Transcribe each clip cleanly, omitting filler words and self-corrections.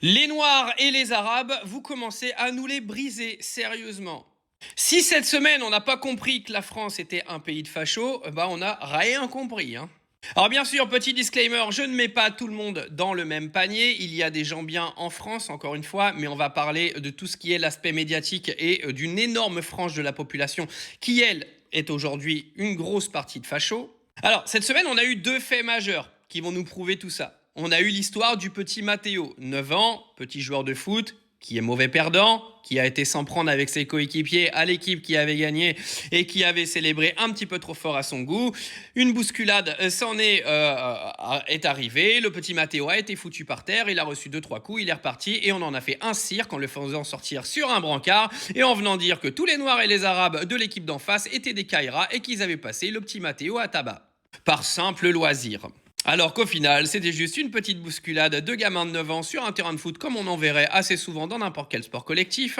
Les Noirs et les Arabes, vous commencez à nous les briser sérieusement. Si cette semaine on n'a pas compris que la France était un pays de fachos, on n'a rien compris. Alors bien sûr, petit disclaimer, je ne mets pas tout le monde dans le même panier. Il y a des gens bien en France, encore une fois, mais on va parler de tout ce qui est l'aspect médiatique et d'une énorme frange de la population qui, elle, est aujourd'hui une grosse partie de fachos. Alors, cette semaine, on a eu deux faits majeurs qui vont nous prouver tout ça. On a eu l'histoire du petit Matteo, 9 ans, petit joueur de foot, qui est mauvais perdant, qui a été s'en prendre avec ses coéquipiers à l'équipe qui avait gagné et qui avait célébré un petit peu trop fort à son goût. Une bousculade est arrivée, le petit Matteo a été foutu par terre, il a reçu 2-3 coups, il est reparti et on en a fait un cirque en le faisant sortir sur un brancard et en venant dire que tous les Noirs et les Arabes de l'équipe d'en face étaient des Kairas et qu'ils avaient passé le petit Matteo à tabac. Par simple loisir. Alors qu'au final, c'était juste une petite bousculade de gamins de 9 ans sur un terrain de foot comme on en verrait assez souvent dans n'importe quel sport collectif.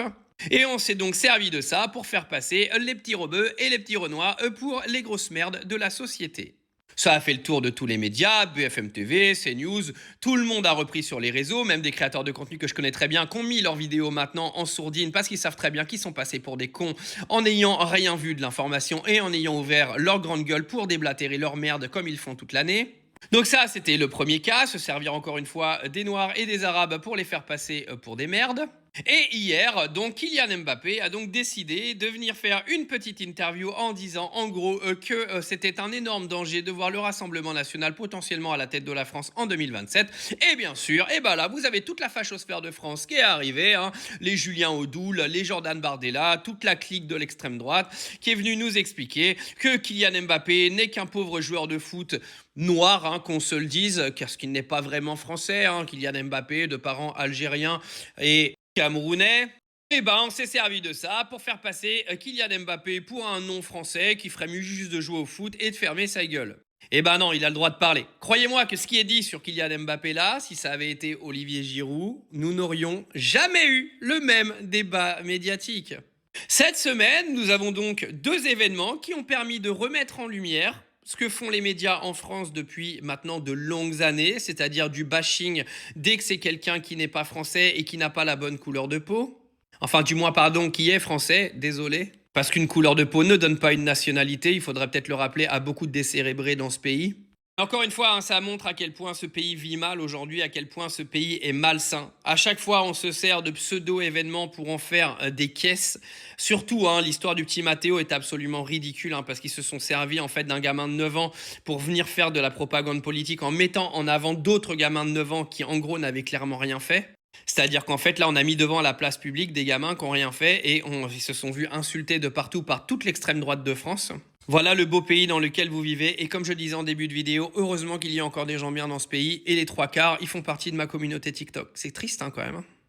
Et on s'est donc servi de ça pour faire passer les petits rebeux et les petits renois pour les grosses merdes de la société. Ça a fait le tour de tous les médias, BFM TV, CNews, tout le monde a repris sur les réseaux, même des créateurs de contenu que je connais très bien, qui ont mis leurs vidéos maintenant en sourdine parce qu'ils savent très bien qu'ils sont passés pour des cons en n'ayant rien vu de l'information et en ayant ouvert leur grande gueule pour déblatérer leur merde comme ils font toute l'année. Donc ça, c'était le premier cas, se servir encore une fois des Noirs et des Arabes pour les faire passer pour des merdes. Et hier, donc, Kylian Mbappé a donc décidé de venir faire une petite interview en disant en gros que c'était un énorme danger de voir le Rassemblement national potentiellement à la tête de la France en 2027. Et bien sûr, et là, vous avez toute la fachosphère de France qui est arrivée, les Julien Audoul, les Jordan Bardella, toute la clique de l'extrême droite qui est venue nous expliquer que Kylian Mbappé n'est qu'un pauvre joueur de foot noir, qu'on se le dise, parce qu'il n'est pas vraiment français, Kylian Mbappé, de parents algériens et camerounais. Et on s'est servi de ça pour faire passer Kylian Mbappé pour un non français qui ferait mieux juste de jouer au foot et de fermer sa gueule. Non, il a le droit de parler. Croyez-moi que ce qui est dit sur Kylian Mbappé là, si ça avait été Olivier Giroud, nous n'aurions jamais eu le même débat médiatique. Cette semaine, nous avons donc deux événements qui ont permis de remettre en lumière ce que font les médias en France depuis maintenant de longues années, c'est-à-dire du bashing dès que c'est quelqu'un qui n'est pas français et qui n'a pas la bonne couleur de peau. Enfin, du moins, pardon, qui est français, désolé. Parce qu'une couleur de peau ne donne pas une nationalité, il faudrait peut-être le rappeler à beaucoup de décérébrés dans ce pays. Encore une fois, ça montre à quel point ce pays vit mal aujourd'hui, à quel point ce pays est malsain. À chaque fois, on se sert de pseudo-événements pour en faire des caisses. Surtout, l'histoire du petit Matteo est absolument ridicule, parce qu'ils se sont servis en fait d'un gamin de 9 ans pour venir faire de la propagande politique en mettant en avant d'autres gamins de 9 ans qui en gros n'avaient clairement rien fait. C'est-à-dire qu'en fait, là, on a mis devant la place publique des gamins qui n'ont rien fait et ils se sont vus insultés de partout par toute l'extrême droite de France. Voilà le beau pays dans lequel vous vivez et comme je disais en début de vidéo, heureusement qu'il y a encore des gens bien dans ce pays et les 3 quarts, ils font partie de ma communauté TikTok. C'est triste quand même.